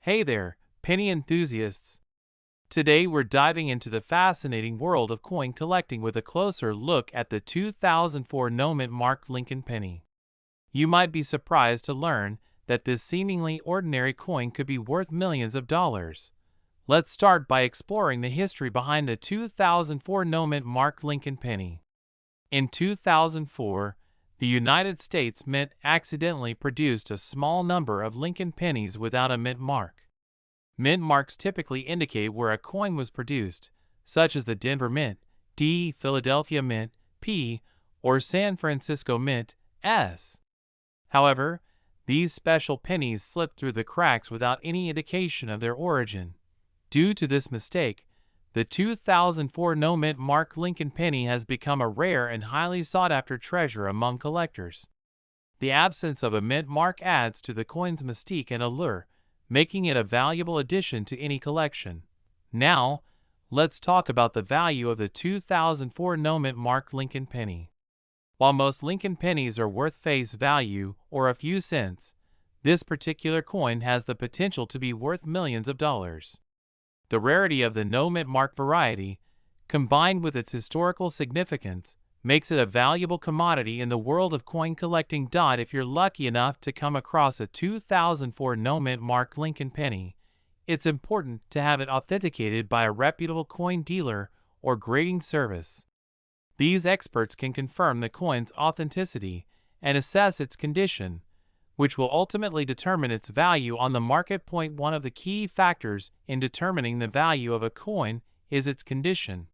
Hey there, penny enthusiasts! Today we're diving into the fascinating world of coin collecting with a closer look at the 2004 no-mint marked Lincoln penny. You might be surprised to learn that this seemingly ordinary coin could be worth millions of dollars. Let's start by exploring the history behind the 2004 no-mint marked Lincoln penny. In 2004, the United States Mint accidentally produced a small number of Lincoln pennies without a mint mark. Mint marks typically indicate where a coin was produced, such as the Denver Mint, D, Philadelphia Mint, P, or San Francisco Mint, S. However, these special pennies slipped through the cracks without any indication of their origin. Due to this mistake, the 2004 no-mint marked Lincoln penny has become a rare and highly sought-after treasure among collectors. The absence of a mint mark adds to the coin's mystique and allure, making it a valuable addition to any collection. Now, let's talk about the value of the 2004 no-mint marked Lincoln penny. While most Lincoln pennies are worth face value or a few cents, this particular coin has the potential to be worth millions of dollars. The rarity of the no-mint mark variety, combined with its historical significance, makes it a valuable commodity in the world of coin collecting. If you're lucky enough to come across a 2004 no-mint marked Lincoln penny, it's important to have it authenticated by a reputable coin dealer or grading service. These experts can confirm the coin's authenticity and assess its condition, which will ultimately determine its value on the market. One of the key factors in determining the value of a coin is its condition.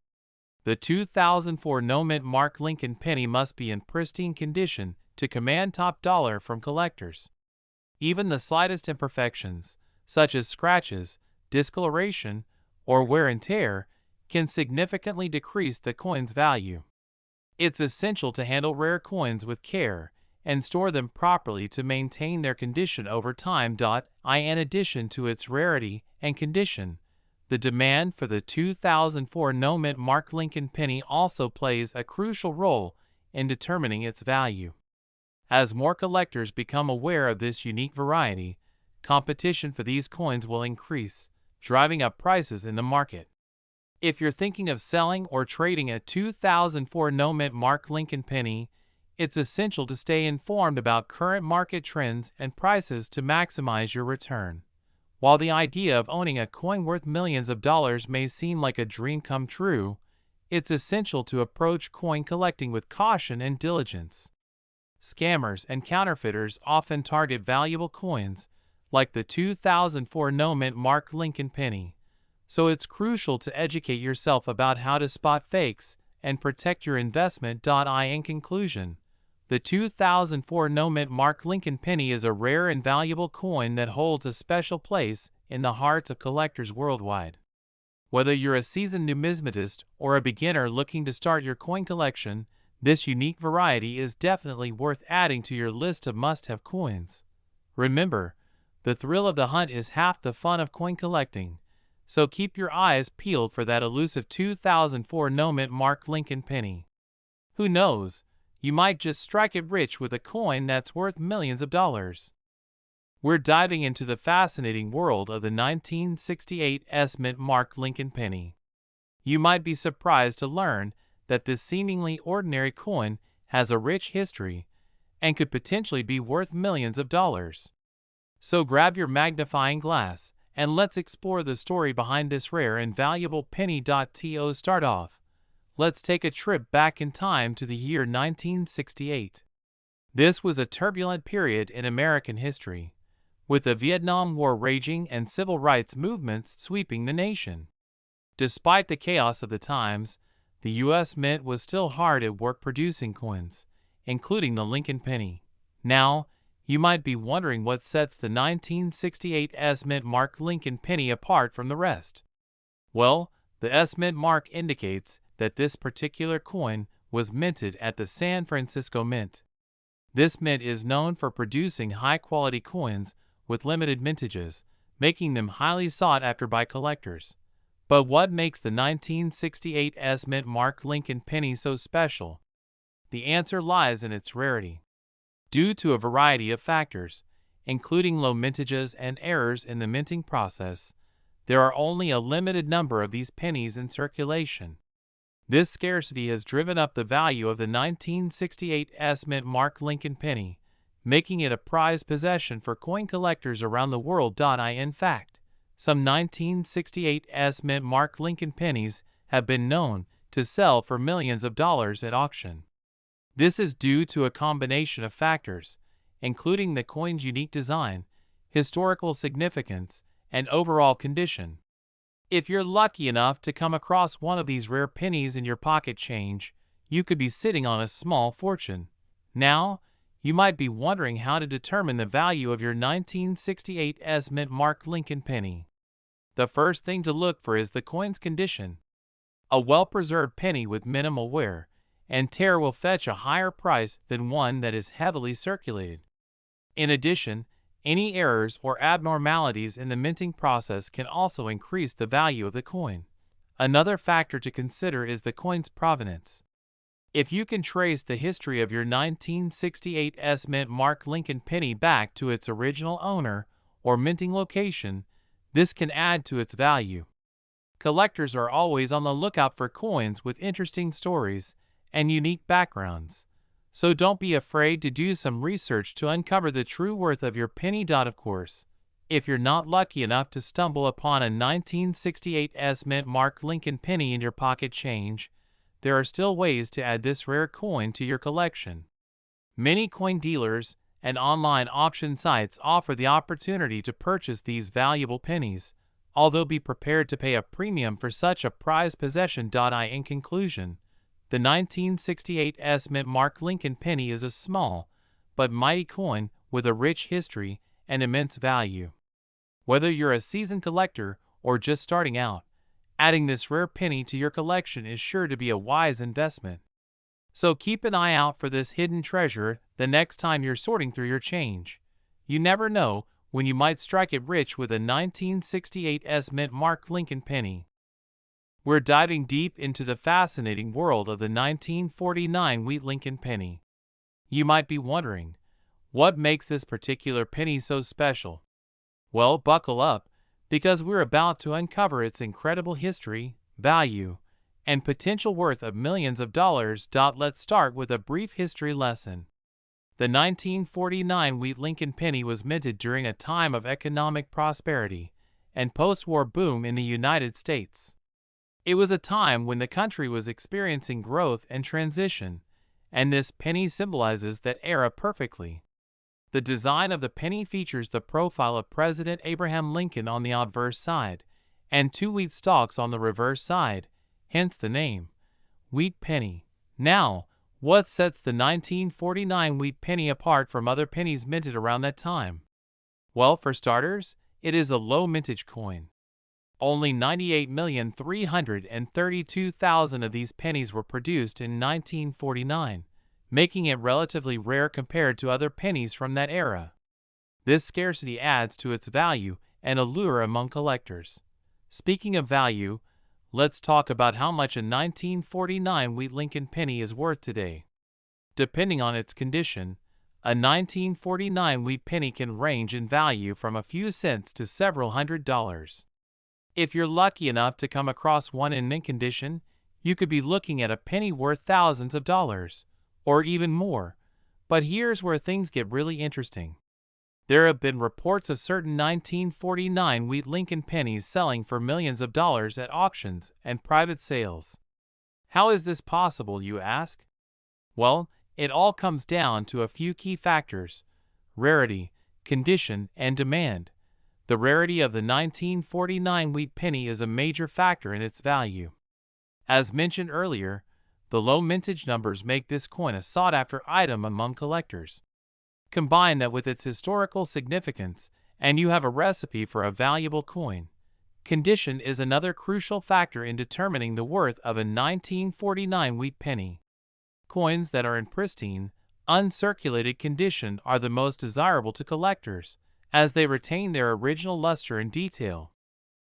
The 2004 no-mint marked Lincoln penny must be in pristine condition to command top dollar from collectors. Even the slightest imperfections, such as scratches, discoloration, or wear and tear, can significantly decrease the coin's value. It's essential to handle rare coins with care and store them properly to maintain their condition over time. In addition to its rarity and condition, the demand for the 2004 no-mint marked Lincoln penny also plays a crucial role in determining its value. As more collectors become aware of this unique variety, competition for these coins will increase, driving up prices in the market. If you're thinking of selling or trading a 2004 no-mint marked Lincoln penny, it's essential to stay informed about current market trends and prices to maximize your return. While the idea of owning a coin worth millions of dollars may seem like a dream come true, it's essential to approach coin collecting with caution and diligence. Scammers and counterfeiters often target valuable coins, like the 2004 no-mint marked Lincoln penny, so it's crucial to educate yourself about how to spot fakes and protect your investment. In conclusion, the 2004 no-mint marked Lincoln penny is a rare and valuable coin that holds a special place in the hearts of collectors worldwide. Whether you're a seasoned numismatist or a beginner looking to start your coin collection, this unique variety is definitely worth adding to your list of must-have coins. Remember, the thrill of the hunt is half the fun of coin collecting, so keep your eyes peeled for that elusive 2004 no-mint marked Lincoln penny. Who knows? You might just strike it rich with a coin that's worth millions of dollars. We're diving into the fascinating world of the 1968 S-mint marked Lincoln penny. You might be surprised to learn that this seemingly ordinary coin has a rich history and could potentially be worth millions of dollars. So grab your magnifying glass and let's explore the story behind this rare and valuable penny. To start off, let's take a trip back in time to the year 1968. This was a turbulent period in American history, with the Vietnam War raging and civil rights movements sweeping the nation. Despite the chaos of the times, the U.S. Mint was still hard at work producing coins, including the Lincoln penny. Now, you might be wondering what sets the 1968 S-mint marked Lincoln penny apart from the rest. Well, the S-mint mark indicates that this particular coin was minted at the San Francisco Mint. This mint is known for producing high-quality coins with limited mintages, making them highly sought after by collectors. But what makes the 1968 S-mint marked Lincoln penny so special? The answer lies in its rarity. Due to a variety of factors, including low mintages and errors in the minting process, there are only a limited number of these pennies in circulation. This scarcity has driven up the value of the 1968 mint mark Lincoln penny, making it a prized possession for coin collectors around the world. In fact, some 1968 mint mark Lincoln pennies have been known to sell for millions of dollars at auction. This is due to a combination of factors, including the coin's unique design, historical significance, and overall condition. If you're lucky enough to come across one of these rare pennies in your pocket change, you could be sitting on a small fortune. Now, you might be wondering how to determine the value of your 1968 mint mark Lincoln penny. The first thing to look for is the coin's condition. A well-preserved penny with minimal wear and tear will fetch a higher price than one that is heavily circulated. In addition, any errors or abnormalities in the minting process can also increase the value of the coin. Another factor to consider is the coin's provenance. If you can trace the history of your 1968 mint mark Lincoln penny back to its original owner or minting location, this can add to its value. Collectors are always on the lookout for coins with interesting stories and unique backgrounds. So don't be afraid to do some research to uncover the true worth of your penny. Of course, if you're not lucky enough to stumble upon a 1968 mint mark Lincoln penny in your pocket change, there are still ways to add this rare coin to your collection. Many coin dealers and online auction sites offer the opportunity to purchase these valuable pennies, although be prepared to pay a premium for such a prized possession. In conclusion, the 1968 mint mark Lincoln penny is a small but mighty coin with a rich history and immense value. Whether you're a seasoned collector or just starting out, adding this rare penny to your collection is sure to be a wise investment. So keep an eye out for this hidden treasure the next time you're sorting through your change. You never know when you might strike it rich with a 1968 mint mark Lincoln penny. We're diving deep into the fascinating world of the 1949 Lincoln penny. You might be wondering, what makes this particular penny so special? Well, buckle up, because we're about to uncover its incredible history, value, and potential worth of millions of dollars. Let's start with a brief history lesson. The 1949 Lincoln penny was minted during a time of economic prosperity and post-war boom in the United States. It was a time when the country was experiencing growth and transition, and this penny symbolizes that era perfectly. The design of the penny features the profile of President Abraham Lincoln on the obverse side, and two wheat stalks on the reverse side, hence the name, wheat penny. Now, what sets the 1949 wheat penny apart from other pennies minted around that time? Well, for starters, it is a low mintage coin. Only 98,332,000 of these pennies were produced in 1949, making it relatively rare compared to other pennies from that era. This scarcity adds to its value and allure among collectors. Speaking of value, let's talk about how much a 1949 Lincoln penny is worth today. Depending on its condition, a 1949 penny can range in value from a few cents to several $100s. If you're lucky enough to come across one in mint condition, you could be looking at a penny worth thousands of dollars, or even more. But here's where things get really interesting. There have been reports of certain 1949 Lincoln pennies selling for millions of dollars at auctions and private sales. How is this possible, you ask? Well, it all comes down to a few key factors: rarity, condition, and demand. The rarity of the 1949 penny is a major factor in its value. As mentioned earlier, the low mintage numbers make this coin a sought-after item among collectors. Combine that with its historical significance, and you have a recipe for a valuable coin. Condition is another crucial factor in determining the worth of a 1949 penny. Coins that are in pristine, uncirculated condition are the most desirable to collectors, as they retain their original luster and detail.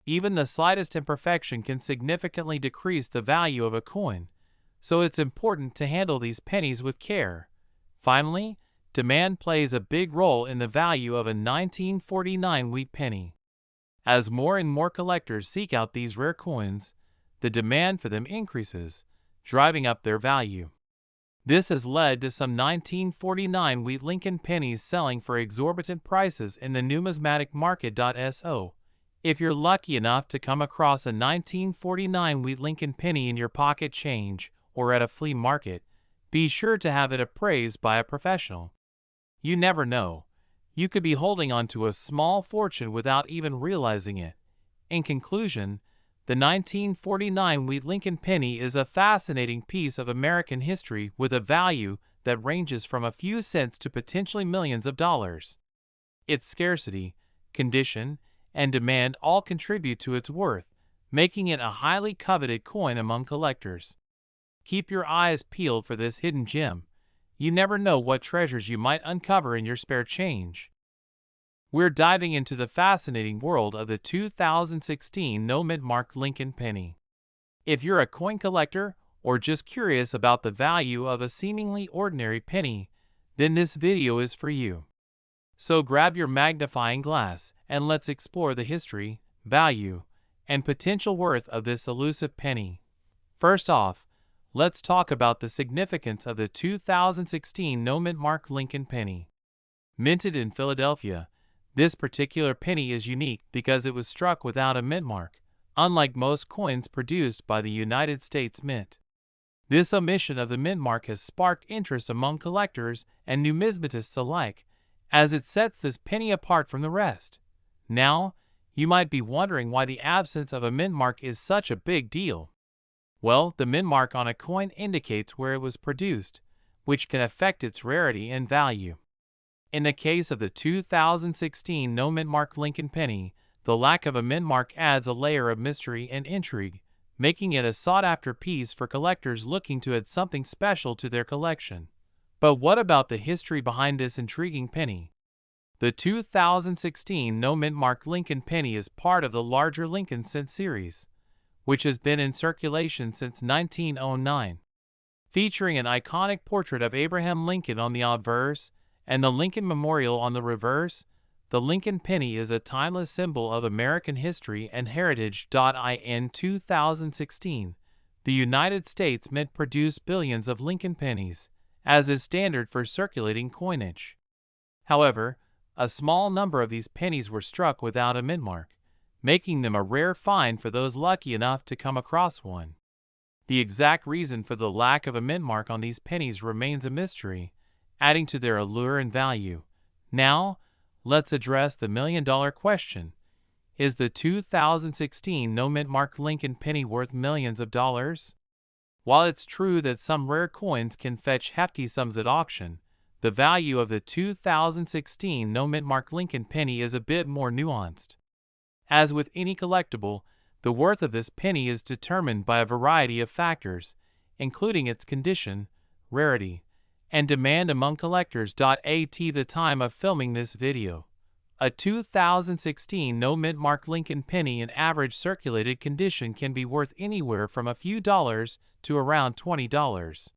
Even the slightest imperfection can significantly decrease the value of a coin, so it's important to handle these pennies with care. Finally, demand plays a big role in the value of a 1949 wheat penny. As more and more collectors seek out these rare coins, the demand for them increases, driving up their value. This has led to some 1949 wheat Lincoln pennies selling for exorbitant prices in the numismatic market. So, if you're lucky enough to come across a 1949 wheat Lincoln penny in your pocket change or at a flea market, be sure to have it appraised by a professional. You never know. You could be holding on to a small fortune without even realizing it. In conclusion, the 1949 wheat Lincoln penny is a fascinating piece of American history with a value that ranges from a few cents to potentially millions of dollars. Its scarcity, condition, and demand all contribute to its worth, making it a highly coveted coin among collectors. Keep your eyes peeled for this hidden gem. You never know what treasures you might uncover in your spare change. We're diving into the fascinating world of the 2016 no-mint-mark Lincoln penny. If you're a coin collector or just curious about the value of a seemingly ordinary penny, then this video is for you. So grab your magnifying glass and let's explore the history, value, and potential worth of this elusive penny. First off, let's talk about the significance of the 2016 no-mint-mark Lincoln penny. Minted in Philadelphia, this particular penny is unique because it was struck without a mint mark, unlike most coins produced by the United States Mint. This omission of the mint mark has sparked interest among collectors and numismatists alike, as it sets this penny apart from the rest. Now, you might be wondering why the absence of a mint mark is such a big deal. Well, the mint mark on a coin indicates where it was produced, which can affect its rarity and value. In the case of the 2016 no-mint-mark Lincoln penny, the lack of a mint mark adds a layer of mystery and intrigue, making it a sought-after piece for collectors looking to add something special to their collection. But what about the history behind this intriguing penny? The 2016 no-mint-mark Lincoln penny is part of the larger Lincoln cent series, which has been in circulation since 1909. Featuring an iconic portrait of Abraham Lincoln on the obverse and the Lincoln Memorial on the reverse, the Lincoln penny is a timeless symbol of American history and heritage. In 2016, the United States Mint produced billions of Lincoln pennies, as is standard for circulating coinage. However, a small number of these pennies were struck without a mint mark, making them a rare find for those lucky enough to come across one. The exact reason for the lack of a mint mark on these pennies remains a mystery, adding to their allure and value. Now, let's address the million-dollar question. Is the 2016 no-mint-mark Lincoln penny worth millions of dollars? While it's true that some rare coins can fetch hefty sums at auction, the value of the 2016 no-mint-mark Lincoln penny is a bit more nuanced. As with any collectible, the worth of this penny is determined by a variety of factors, including its condition, rarity, and demand among collectors. At the time of filming this video, a 2016 no-mint-mark Lincoln penny in average circulated condition can be worth anywhere from a few dollars to around $20.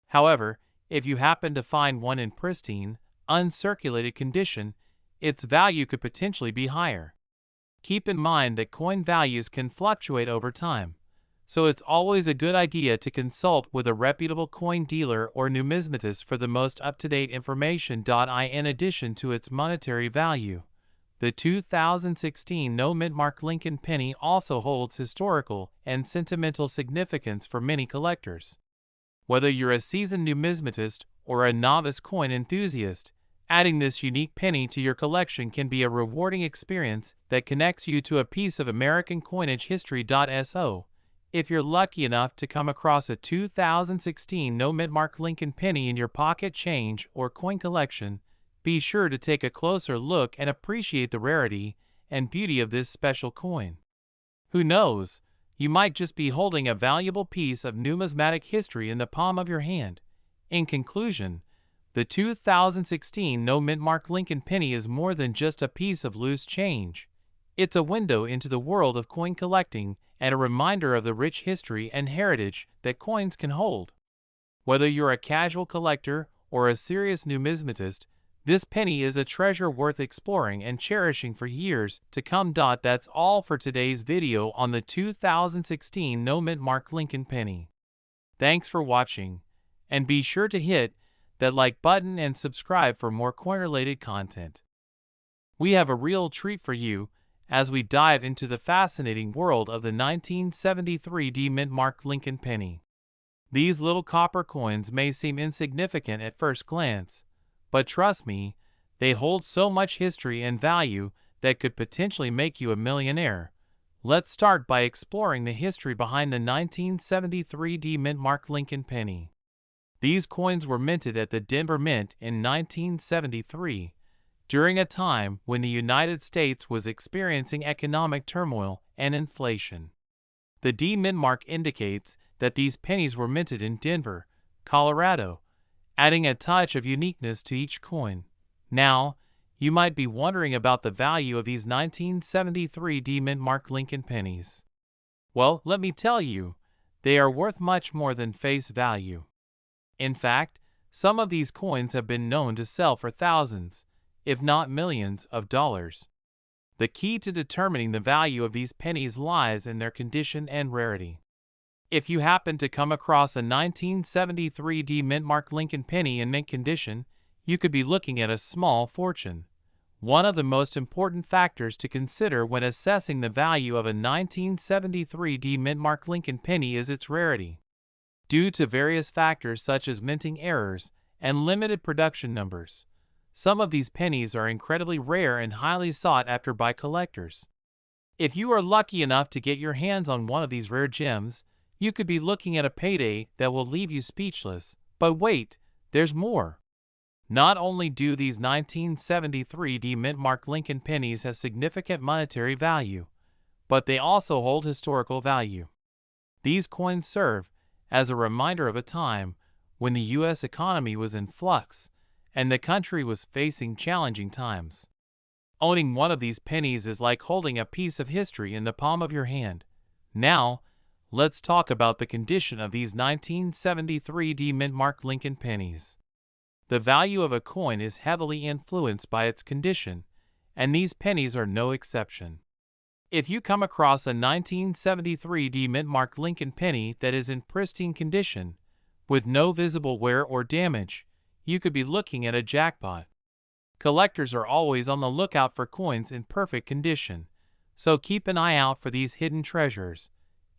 However, if you happen to find one in pristine, uncirculated condition, its value could potentially be higher. Keep in mind that coin values can fluctuate over time, so it's always a good idea to consult with a reputable coin dealer or numismatist for the most up-to-date information. In addition to its monetary value, the 2016 no-mint-mark Lincoln penny also holds historical and sentimental significance for many collectors. Whether you're a seasoned numismatist or a novice coin enthusiast, adding this unique penny to your collection can be a rewarding experience that connects you to a piece of American coinage history. So, if you're lucky enough to come across a 2016 no-mint-mark Lincoln penny in your pocket change or coin collection, be sure to take a closer look and appreciate the rarity and beauty of this special coin. Who knows, you might just be holding a valuable piece of numismatic history in the palm of your hand. In conclusion, the 2016 no-mint-mark Lincoln penny is more than just a piece of loose change. It's a window into the world of coin collecting and a reminder of the rich history and heritage that coins can hold. Whether you're a casual collector or a serious numismatist, this penny is a treasure worth exploring and cherishing for years to come. That's all for today's video on the 2016 No Mint Mark Lincoln penny. Thanks for watching, and be sure to hit that like button and subscribe for more coin-related content. We have a real treat for you as we dive into the fascinating world of the 1973 D Mint Mark Lincoln penny. These little copper coins may seem insignificant at first glance, but trust me, they hold so much history and value that could potentially make you a millionaire. Let's start by exploring the history behind the 1973 D Mint Mark Lincoln penny. These coins were minted at the Denver Mint in 1973, during a time when the United States was experiencing economic turmoil and inflation. The D Mint mark indicates that these pennies were minted in Denver, Colorado, adding a touch of uniqueness to each coin. Now, you might be wondering about the value of these 1973 D Mint Mark Lincoln pennies. Well, let me tell you, they are worth much more than face value. In fact, some of these coins have been known to sell for thousands, if not millions, of dollars. The key to determining the value of these pennies lies in their condition and rarity. If you happen to come across a 1973 D Mint Mark Lincoln penny in mint condition, you could be looking at a small fortune. One of the most important factors to consider when assessing the value of a 1973 D Mint Mark Lincoln penny is its rarity. Due to various factors such as minting errors and limited production numbers, some of these pennies are incredibly rare and highly sought after by collectors. If you are lucky enough to get your hands on one of these rare gems, you could be looking at a payday that will leave you speechless. But wait, there's more. Not only do these 1973 D Mint Mark Lincoln pennies have significant monetary value, but they also hold historical value. These coins serve as a reminder of a time when the U.S. economy was in flux and the country was facing challenging times. Owning one of these pennies is like holding a piece of history in the palm of your hand. Now, let's talk about the condition of these 1973 D Mint Mark Lincoln pennies. The value of a coin is heavily influenced by its condition, and these pennies are no exception. If you come across a 1973 D Mint Mark Lincoln penny that is in pristine condition, with no visible wear or damage, you could be looking at a jackpot. Collectors are always on the lookout for coins in perfect condition, so keep an eye out for these hidden treasures.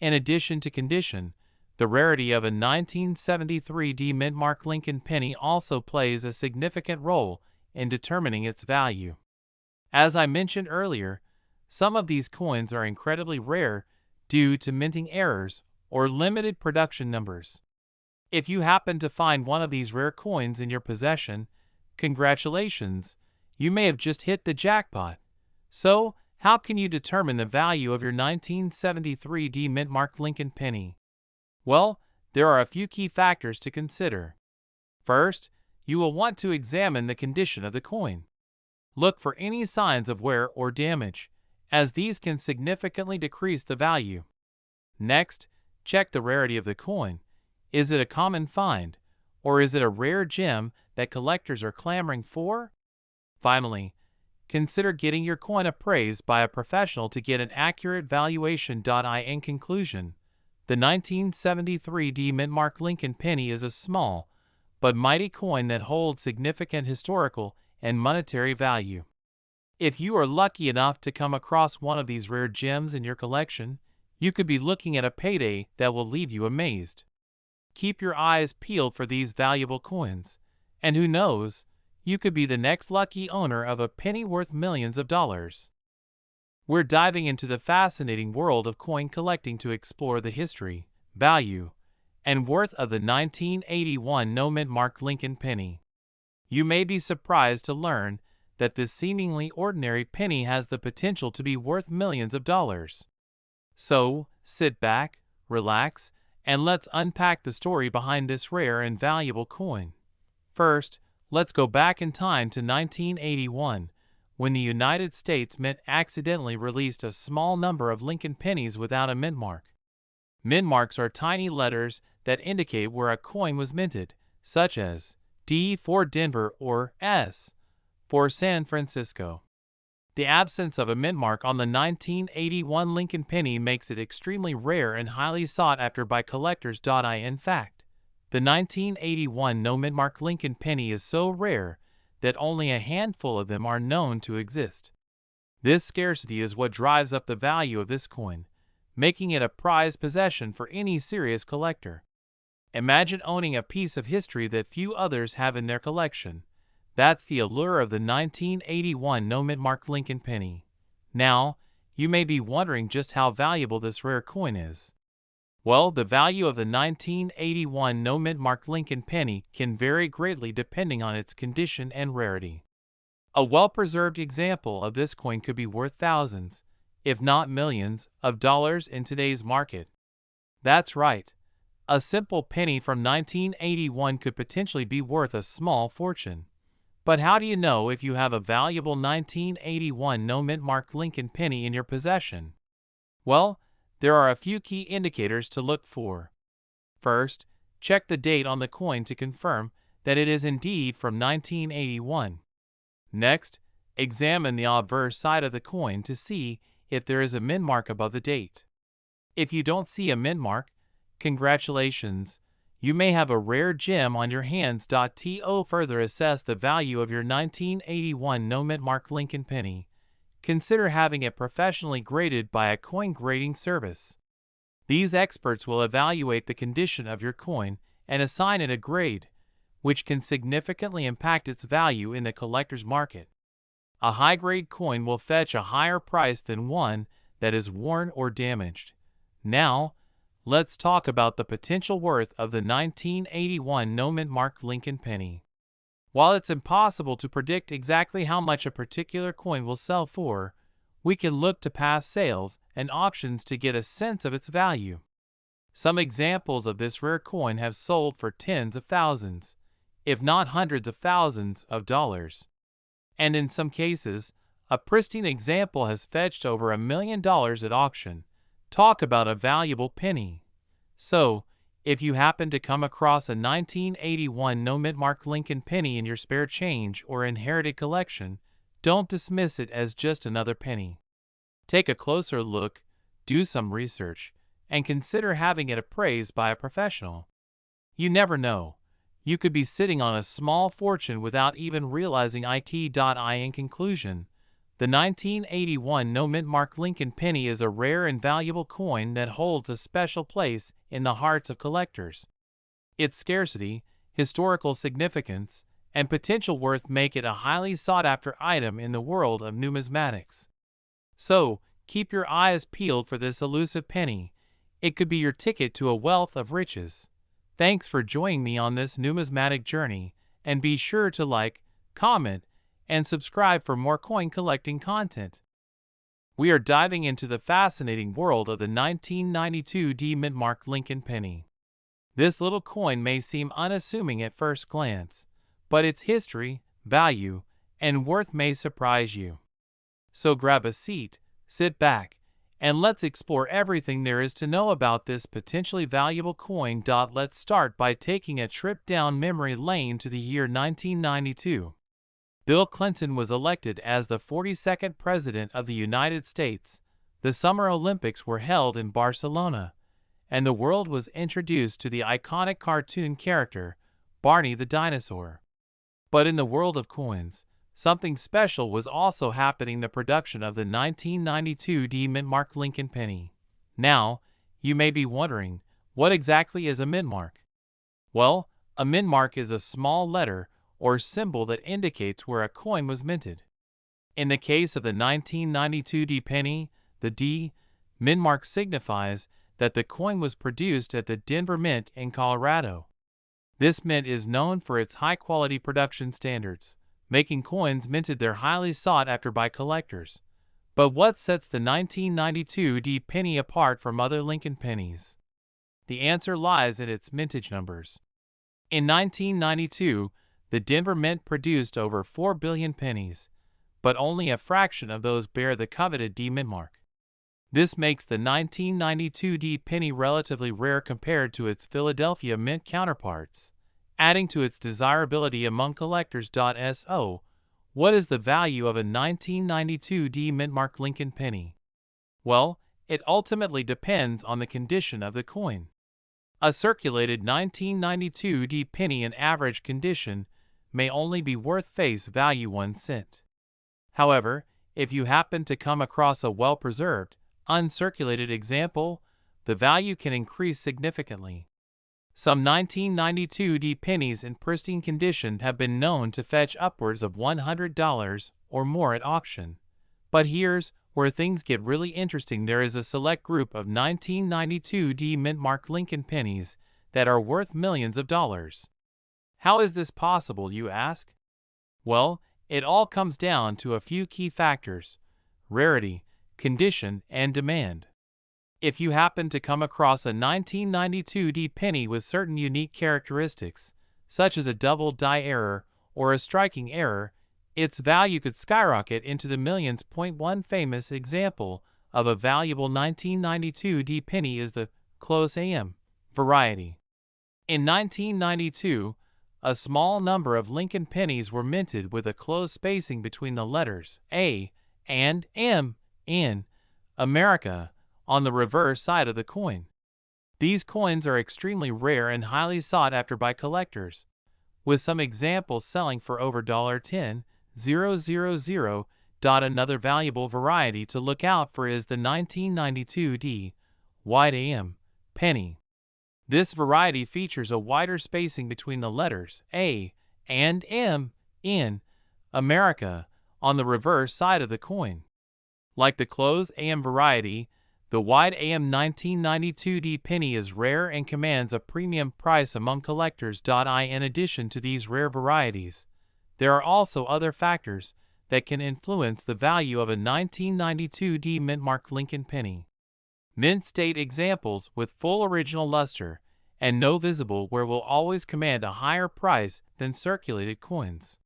In addition to condition, the rarity of a 1973 D Mint Mark Lincoln penny also plays a significant role in determining its value. As I mentioned earlier, some of these coins are incredibly rare due to minting errors or limited production numbers. If you happen to find one of these rare coins in your possession, congratulations, you may have just hit the jackpot. So, how can you determine the value of your 1973 D Mint Mark Lincoln penny? Well, there are a few key factors to consider. First, you will want to examine the condition of the coin. Look for any signs of wear or damage, as these can significantly decrease the value. Next, check the rarity of the coin. Is it a common find, or is it a rare gem that collectors are clamoring for? Finally, consider getting your coin appraised by a professional to get an accurate valuation. In conclusion, the 1973 D Mint Mark Lincoln penny is a small but mighty coin that holds significant historical and monetary value. If you are lucky enough to come across one of these rare gems in your collection, you could be looking at a payday that will leave you amazed. Keep your eyes peeled for these valuable coins, and who knows, you could be the next lucky owner of a penny worth millions of dollars. We're diving into the fascinating world of coin collecting to explore the history, value, and worth of the 1981 No Mint Mark Lincoln penny. You may be surprised to learn that this seemingly ordinary penny has the potential to be worth millions of dollars. So, sit back, relax, and let's unpack the story behind this rare and valuable coin. First, let's go back in time to 1981, when the United States Mint accidentally released a small number of Lincoln pennies without a mint mark. Mint marks are tiny letters that indicate where a coin was minted, such as D for Denver, or S for San Francisco. The absence of a mint mark on the 1981 Lincoln penny makes it extremely rare and highly sought after by collectors. In fact, the 1981 no mint mark Lincoln penny is so rare that only a handful of them are known to exist. This scarcity is what drives up the value of this coin, making it a prized possession for any serious collector. Imagine owning a piece of history that few others have in their collection. That's the allure of the 1981 no mint mark Lincoln penny. Now, you may be wondering just how valuable this rare coin is. Well, the value of the 1981 no mint mark Lincoln penny can vary greatly depending on its condition and rarity. A well-preserved example of this coin could be worth thousands, if not millions, of dollars in today's market. That's right. A simple penny from 1981 could potentially be worth a small fortune. But how do you know if you have a valuable 1981 no mint mark Lincoln penny in your possession? Well, there are a few key indicators to look for. First, check the date on the coin to confirm that it is indeed from 1981. Next, examine the obverse side of the coin to see if there is a mint mark above the date. If you don't see a mint mark, congratulations, you may have a rare gem on your hands. To further assess the value of your 1981 no mint mark Lincoln penny, consider having it professionally graded by a coin grading service. These experts will evaluate the condition of your coin and assign it a grade, which can significantly impact its value in the collector's market. A high-grade coin will fetch a higher price than one that is worn or damaged. Now, let's talk about the potential worth of the 1981 no mint mark Lincoln penny. While it's impossible to predict exactly how much a particular coin will sell for, we can look to past sales and auctions to get a sense of its value. Some examples of this rare coin have sold for tens of thousands, if not hundreds of thousands of dollars. And in some cases, a pristine example has fetched over $1 million at auction. Talk about a valuable penny. So, if you happen to come across a 1981 no mint mark Lincoln penny in your spare change or inherited collection, don't dismiss it as just another penny. Take a closer look, do some research, and consider having it appraised by a professional. You never know. You could be sitting on a small fortune without even realizing it. In conclusion, the 1981 no mint mark Lincoln penny is a rare and valuable coin that holds a special place in the hearts of collectors. Its scarcity, historical significance, and potential worth make it a highly sought-after item in the world of numismatics. So, keep your eyes peeled for this elusive penny. It could be your ticket to a wealth of riches. Thanks for joining me on this numismatic journey, and be sure to like, comment, and subscribe for more coin collecting content. We are diving into the fascinating world of the 1992 D mint mark Lincoln penny. This little coin may seem unassuming at first glance, but its history, value, and worth may surprise you. So grab a seat, sit back, and let's explore everything there is to know about this potentially valuable coin. Let's start by taking a trip down memory lane to the year 1992. Bill Clinton was elected as the 42nd President of the United States. The Summer Olympics were held in Barcelona, and the world was introduced to the iconic cartoon character, Barney the dinosaur. But in the world of coins, something special was also happening: the production of the 1992 D mint mark Lincoln penny. Now, you may be wondering, what exactly is a mint mark? Well, a mint mark is a small letter or symbol that indicates where a coin was minted. In the case of the 1992 D penny, the D mint mark signifies that the coin was produced at the Denver Mint in Colorado. This mint is known for its high-quality production standards, making coins minted there highly sought after by collectors. But what sets the 1992 D penny apart from other Lincoln pennies? The answer lies in its mintage numbers. In 1992, the Denver Mint produced over 4 billion pennies, but only a fraction of those bear the coveted D mint mark. This makes the 1992 D penny relatively rare compared to its Philadelphia Mint counterparts. adding to its desirability among collectors. So, what is the value of a 1992 D Mintmark Lincoln penny? Well, it ultimately depends on the condition of the coin. A circulated 1992 D penny in average condition may only be worth face value 1 cent. However, if you happen to come across a well-preserved, uncirculated example, the value can increase significantly. Some 1992 D pennies in pristine condition have been known to fetch upwards of $100 or more at auction. But here's where things get really interesting. There is a select group of 1992 D Mintmark Lincoln pennies that are worth millions of dollars. How is this possible, you ask? Well, it all comes down to a few key factors: rarity, condition, and demand. If you happen to come across a 1992 D penny with certain unique characteristics, such as a double die error or a striking error, its value could skyrocket into the millions. One famous example of a valuable 1992 D penny is the close AM variety. In 1992, a small number of Lincoln pennies were minted with a close spacing between the letters A and M in America on the reverse side of the coin. These coins are extremely rare and highly sought after by collectors, with some examples selling for over $10,000. Another valuable variety to look out for is the 1992 D wide AM penny. This variety features a wider spacing between the letters A and M in America on the reverse side of the coin. Like the close AM variety, the wide AM 1992 D penny is rare and commands a premium price among collectors. In addition to these rare varieties, there are also other factors that can influence the value of a 1992 D Mintmark Lincoln penny. Mint state examples with full original luster and no visible wear will always command a higher price than circulated coins.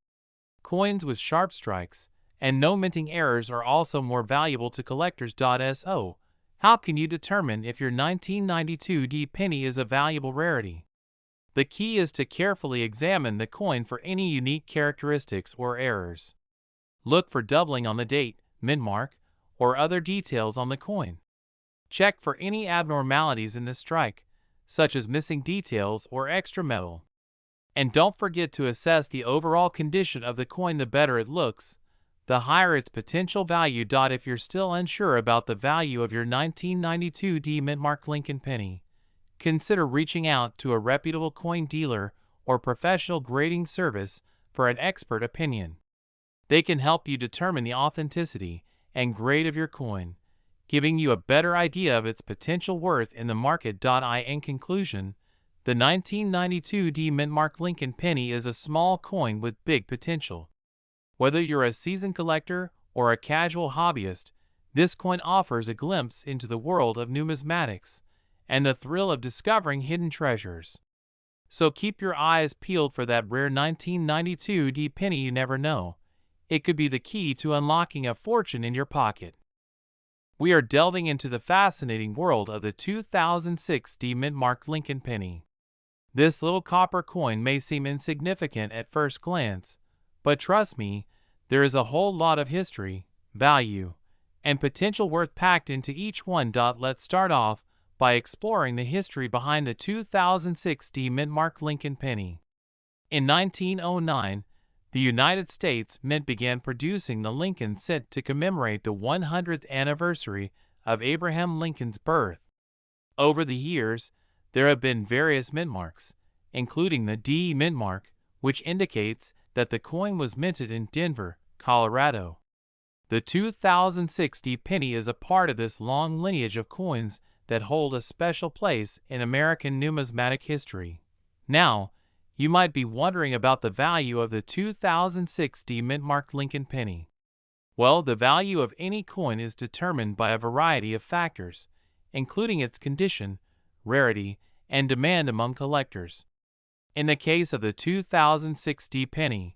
Coins with sharp strikes and no minting errors are also more valuable to collectors. So, how can you determine if your 1992 D penny is a valuable rarity? The key is to carefully examine the coin for any unique characteristics or errors. Look for doubling on the date, mint mark, or other details on the coin. Check for any abnormalities in the strike, such as missing details or extra metal. And don't forget to assess the overall condition of the coin. The better it looks, the higher its potential value. If you're still unsure about the value of your 1992 D Mintmark Lincoln penny, consider reaching out to a reputable coin dealer or professional grading service for an expert opinion. They can help you determine the authenticity and grade of your coin, giving you a better idea of its potential worth in the market. In conclusion, the 1992 D Mintmark Lincoln penny is a small coin with big potential. Whether you're a seasoned collector or a casual hobbyist, this coin offers a glimpse into the world of numismatics and the thrill of discovering hidden treasures. So keep your eyes peeled for that rare 1992 D penny. You never know, it could be the key to unlocking a fortune in your pocket. We are delving into the fascinating world of the 2006 D Mintmark Lincoln penny. This little copper coin may seem insignificant at first glance, but trust me, there is a whole lot of history, value, and potential worth packed into each one. Let's start off by exploring the history behind the 2006 D Mintmark Lincoln penny. In 1909, the United States Mint began producing the Lincoln cent to commemorate the 100th anniversary of Abraham Lincoln's birth. Over the years, there have been various mintmarks, including the D Mintmark, which indicates that the coin was minted in Denver, Colorado. The 2006 D penny is a part of this long lineage of coins that hold a special place in American numismatic history. Now, you might be wondering about the value of the 2006 D Mintmark Lincoln penny. Well, the value of any coin is determined by a variety of factors, including its condition, rarity, and demand among collectors. In the case of the 2006 D penny,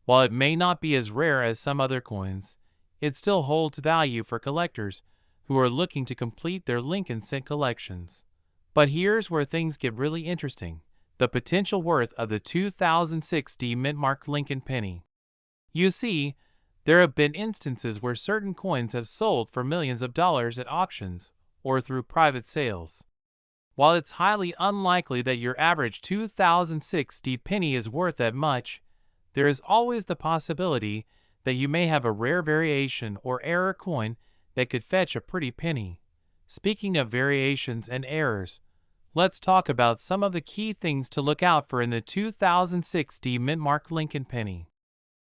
while it may not be as rare as some other coins, it still holds value for collectors who are looking to complete their Lincoln cent collections. But here's where things get really interesting. the potential worth of the 2006 mint mark Lincoln penny. You see, there have been instances where certain coins have sold for millions of dollars at auctions or through private sales. While it's highly unlikely that your average 2006 penny is worth that much, there is always the possibility that you may have a rare variation or error coin that could fetch a pretty penny. Speaking of variations and errors, let's talk about some of the key things to look out for in the 2006 mint mark Lincoln penny.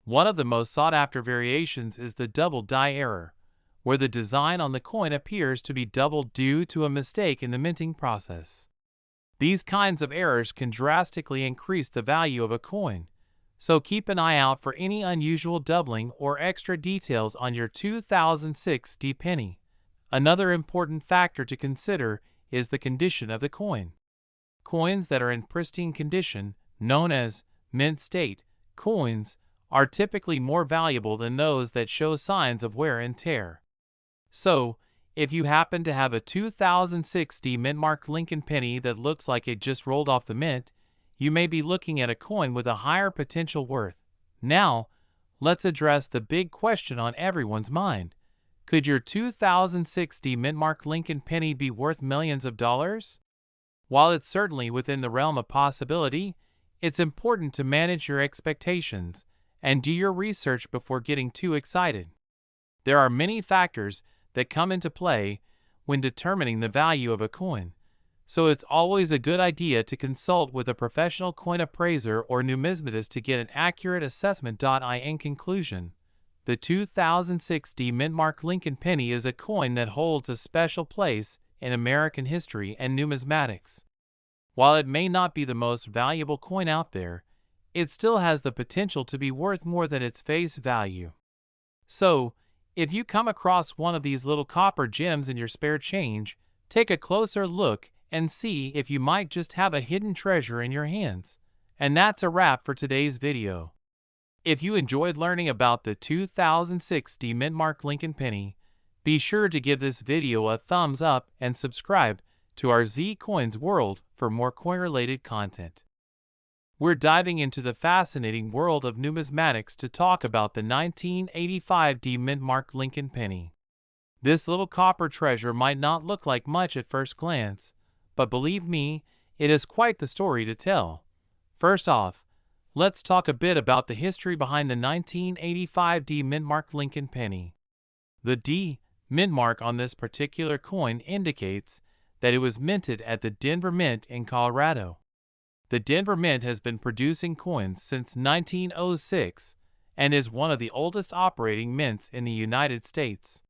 One of the most sought-after variations is the double die error, where the design on the coin appears to be doubled due to a mistake in the minting process. These kinds of errors can drastically increase the value of a coin, so keep an eye out for any unusual doubling or extra details on your 2006 penny. Another important factor to consider is the condition of the coin. Coins that are in pristine condition, known as mint state coins, are typically more valuable than those that show signs of wear and tear. So, if you happen to have a 2006 mint mark Lincoln penny that looks like it just rolled off the mint, you may be looking at a coin with a higher potential worth. Now, let's address the big question on everyone's mind. Could your 2006 mint mark Lincoln penny be worth millions of dollars? While it's certainly within the realm of possibility, it's important to manage your expectations and do your research before getting too excited. There are many factors that come into play when determining the value of a coin, so it's always a good idea to consult with a professional coin appraiser or numismatist to get an accurate assessment. In conclusion, the 2006 mint mark Lincoln penny is a coin that holds a special place in American history and numismatics. While it may not be the most valuable coin out there, it still has the potential to be worth more than its face value. So, if you come across one of these little copper gems in your spare change, take a closer look and see if you might just have a hidden treasure in your hands. And that's a wrap for today's video. If you enjoyed learning about the 2006 mint mark Lincoln penny, be sure to give this video a thumbs up and subscribe to our Z Coins World for more coin-related content. We're diving into the fascinating world of numismatics to talk about the 1985 mint mark Lincoln penny. This little copper treasure might not look like much at first glance, but believe me, it is quite the story to tell. First off, let's talk a bit about the history behind the 1985 mint mark Lincoln penny. The D mint mark on this particular coin indicates that it was minted at the Denver Mint in Colorado. The Denver Mint has been producing coins since 1906 and is one of the oldest operating mints in the United States.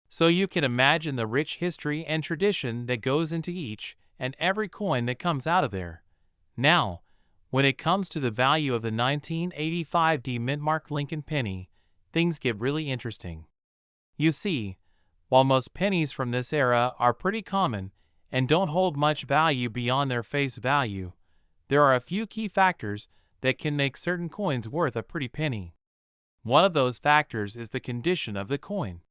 So you can imagine the rich history and tradition that goes into each and every coin that comes out of there. Now, when it comes to the value of the 1985 mint mark Lincoln penny, things get really interesting. You see, while most pennies from this era are pretty common and don't hold much value beyond their face value, there are a few key factors that can make certain coins worth a pretty penny. One of those factors is the condition of the coin.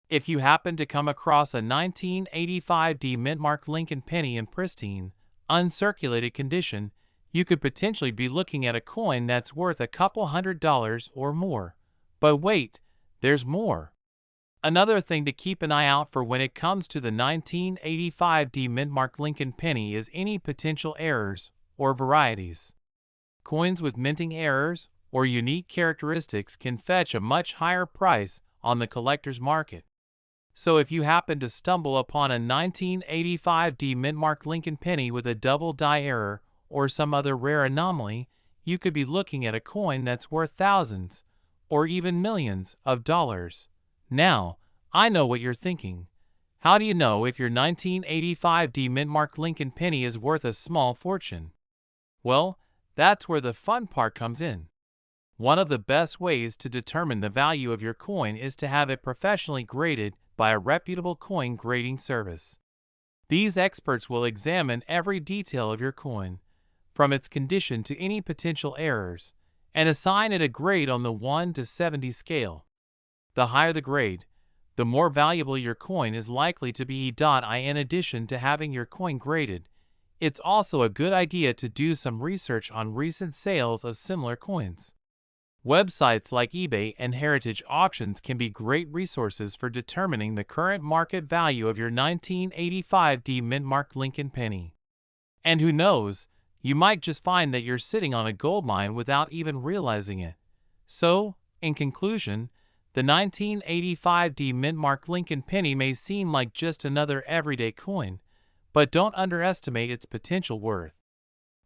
If you happen to come across a 1985 mint mark Lincoln penny in pristine, uncirculated condition, you could potentially be looking at a coin that's worth a couple $100 or more. But wait, there's more. Another thing to keep an eye out for when it comes to the 1985 mint mark Lincoln penny is any potential errors or varieties. Coins with minting errors or unique characteristics can fetch a much higher price on the collector's market. So if you happen to stumble upon a 1985 mint mark Lincoln penny with a double die error or some other rare anomaly, you could be looking at a coin that's worth thousands or even millions of dollars. Now, I know what you're thinking. How do you know if your 1985 mint mark Lincoln penny is worth a small fortune? Well, that's where the fun part comes in. One of the best ways to determine the value of your coin is to have it professionally graded by a reputable coin grading service. These experts will examine every detail of your coin, from its condition to any potential errors, and assign it a grade on the 1 to 70 scale. The higher the grade, the more valuable your coin is likely to be. In addition to having your coin graded, it's also a good idea to do some research on recent sales of similar coins. Websites like eBay and Heritage Auctions can be great resources for determining the current market value of your 1985 D mint-marked Lincoln penny. And who knows, you might just find that you're sitting on a gold mine without even realizing it. So, in conclusion, the 1985 D mint-marked Lincoln penny may seem like just another everyday coin, but don't underestimate its potential worth.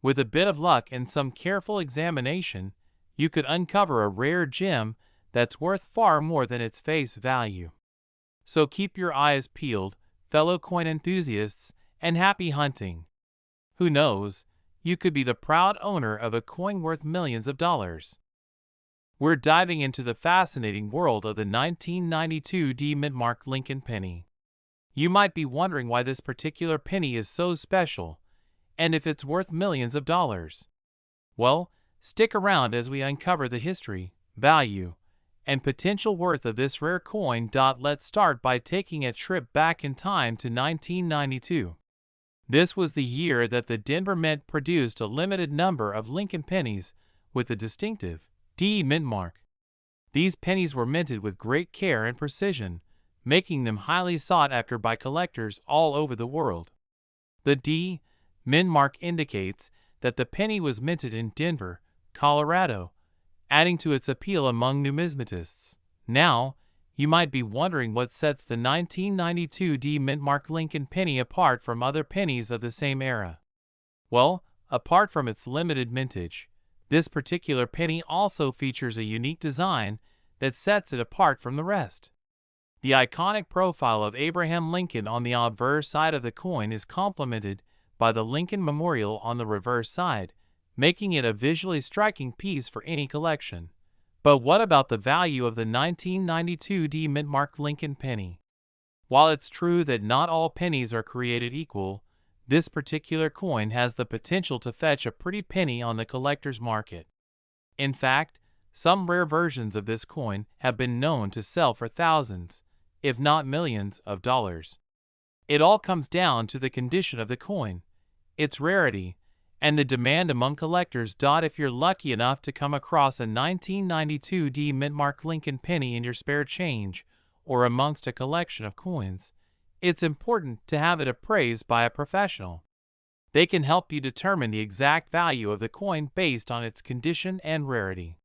With a bit of luck and some careful examination, you could uncover a rare gem that's worth far more than its face value. So keep your eyes peeled, fellow coin enthusiasts, and happy hunting. Who knows, you could be the proud owner of a coin worth millions of dollars. We're diving into the fascinating world of the 1992 D mint-marked Lincoln penny. You might be wondering why this particular penny is so special, and if it's worth millions of dollars. Well, stick around as we uncover the history, value, and potential worth of this rare coin. Let's start by taking a trip back in time to 1992. This was the year that the Denver Mint produced a limited number of Lincoln pennies with the distinctive D mint mark. These pennies were minted with great care and precision, making them highly sought after by collectors all over the world. The D mint mark indicates that the penny was minted in Denver, Colorado, adding to its appeal among numismatists. Now, you might be wondering what sets the 1992 D mint-marked Lincoln penny apart from other pennies of the same era. Well, apart from its limited mintage, this particular penny also features a unique design that sets it apart from the rest. The iconic profile of Abraham Lincoln on the obverse side of the coin is complemented by the Lincoln Memorial on the reverse side, making it a visually striking piece for any collection. But what about the value of the 1992 D mint-marked Lincoln penny? While it's true that not all pennies are created equal, this particular coin has the potential to fetch a pretty penny on the collector's market. In fact, some rare versions of this coin have been known to sell for thousands, if not millions, of dollars. It all comes down to the condition of the coin, its rarity, and the demand among collectors. If you're lucky enough to come across a 1992 D mint-marked Lincoln penny in your spare change or amongst a collection of coins, it's important to have it appraised by a professional. They can help you determine the exact value of the coin based on its condition and rarity.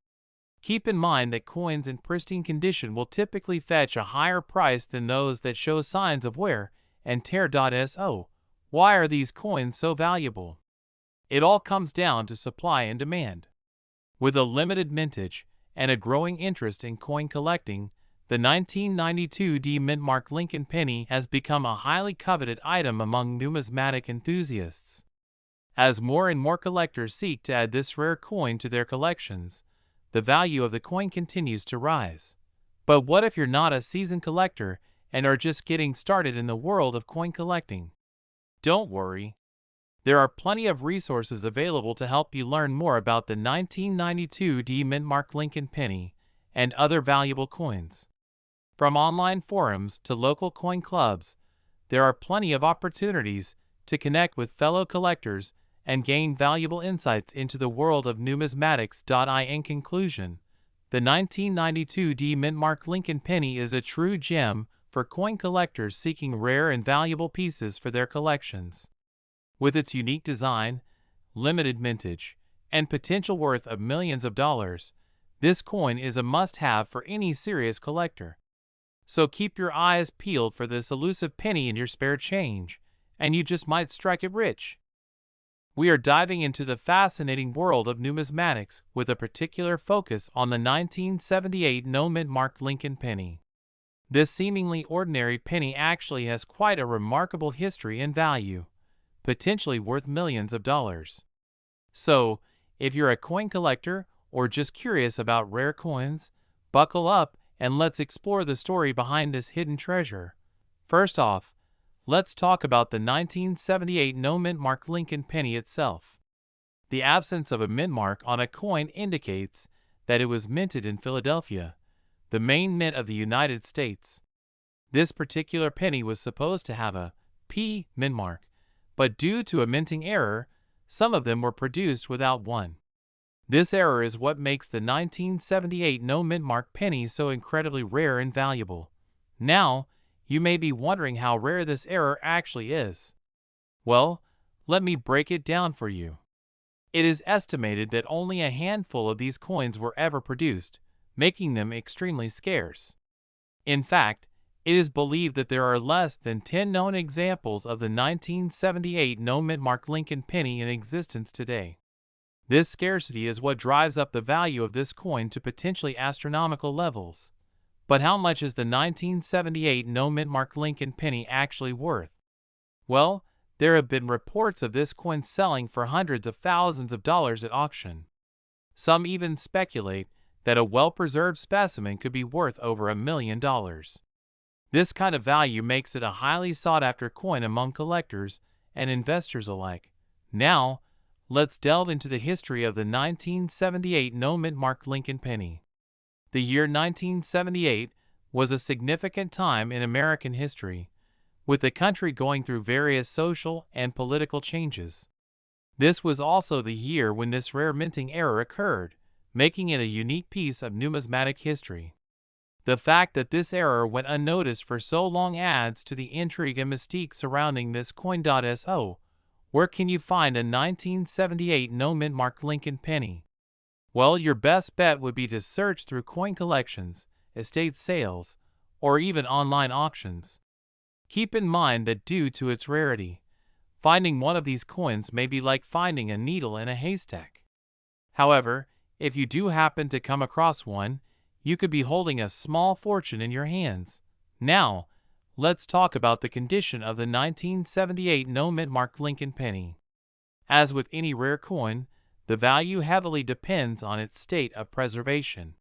Keep in mind that coins in pristine condition will typically fetch a higher price than those that show signs of wear and tear. So, why are these coins so valuable? It all comes down to supply and demand. With a limited mintage and a growing interest in coin collecting, the 1992 D mint-marked Lincoln penny has become a highly coveted item among numismatic enthusiasts. As more and more collectors seek to add this rare coin to their collections, the value of the coin continues to rise. But what if you're not a seasoned collector and are just getting started in the world of coin collecting? Don't worry. There are plenty of resources available to help you learn more about the 1992 D mint-marked Lincoln penny and other valuable coins. From online forums to local coin clubs, there are plenty of opportunities to connect with fellow collectors and gain valuable insights into the world of numismatics. In conclusion, the 1992 D mint-marked Lincoln penny is a true gem for coin collectors seeking rare and valuable pieces for their collections. With its unique design, limited mintage, and potential worth of millions of dollars, this coin is a must-have for any serious collector. So keep your eyes peeled for this elusive penny in your spare change, and you just might strike it rich. We are diving into the fascinating world of numismatics with a particular focus on the 1978 no mint-marked Lincoln penny. This seemingly ordinary penny actually has quite a remarkable history and value, potentially worth millions of dollars. So, if you're a coin collector or just curious about rare coins, buckle up and let's explore the story behind this hidden treasure. First off, let's talk about the 1978 no mint-marked Lincoln penny itself. The absence of a mint mark on a coin indicates that it was minted in Philadelphia, the main mint of the United States. This particular penny was supposed to have a P mint mark, but due to a minting error, some of them were produced without one. This error is what makes the 1978 no-mint mark penny so incredibly rare and valuable. Now, you may be wondering how rare this error actually is. Well, let me break it down for you. It is estimated that only a handful of these coins were ever produced, making them extremely scarce. In fact, it is believed that there are less than 10 known examples of the 1978 no-mint mark Lincoln penny in existence today. This scarcity is what drives up the value of this coin to potentially astronomical levels. But how much is the 1978 no-mint mark Lincoln penny actually worth? Well, there have been reports of this coin selling for hundreds of thousands of dollars at auction. Some even speculate that a well-preserved specimen could be worth over $1 million. This kind of value makes it a highly sought-after coin among collectors and investors alike. Now, let's delve into the history of the 1978 no-mint mark Lincoln penny. The year 1978 was a significant time in American history, with the country going through various social and political changes. This was also the year when this rare minting error occurred, making it a unique piece of numismatic history. The fact that this error went unnoticed for so long adds to the intrigue and mystique surrounding this coin. So, where can you find a 1978 no-mint mark Lincoln penny? Well, your best bet would be to search through coin collections, estate sales, or even online auctions. Keep in mind that due to its rarity, finding one of these coins may be like finding a needle in a haystack. However, if you do happen to come across one, you could be holding a small fortune in your hands. Now, let's talk about the condition of the 1978 no-mint mark Lincoln penny. As with any rare coin, the value heavily depends on its state of preservation.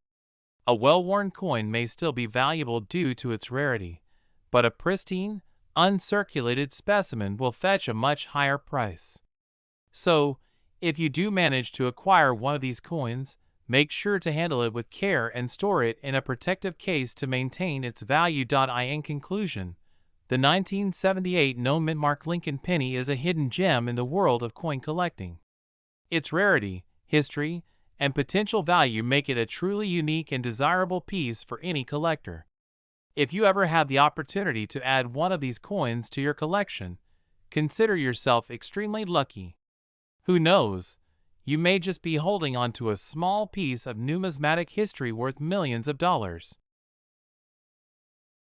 A well-worn coin may still be valuable due to its rarity, but a pristine, uncirculated specimen will fetch a much higher price. So, if you do manage to acquire one of these coins, make sure to handle it with care and store it in a protective case to maintain its value. In conclusion, the 1978 no-mint mark Lincoln penny is a hidden gem in the world of coin collecting. Its rarity, history, and potential value make it a truly unique and desirable piece for any collector. If you ever have the opportunity to add one of these coins to your collection, consider yourself extremely lucky. Who knows? You may just be holding on to a small piece of numismatic history worth millions of dollars.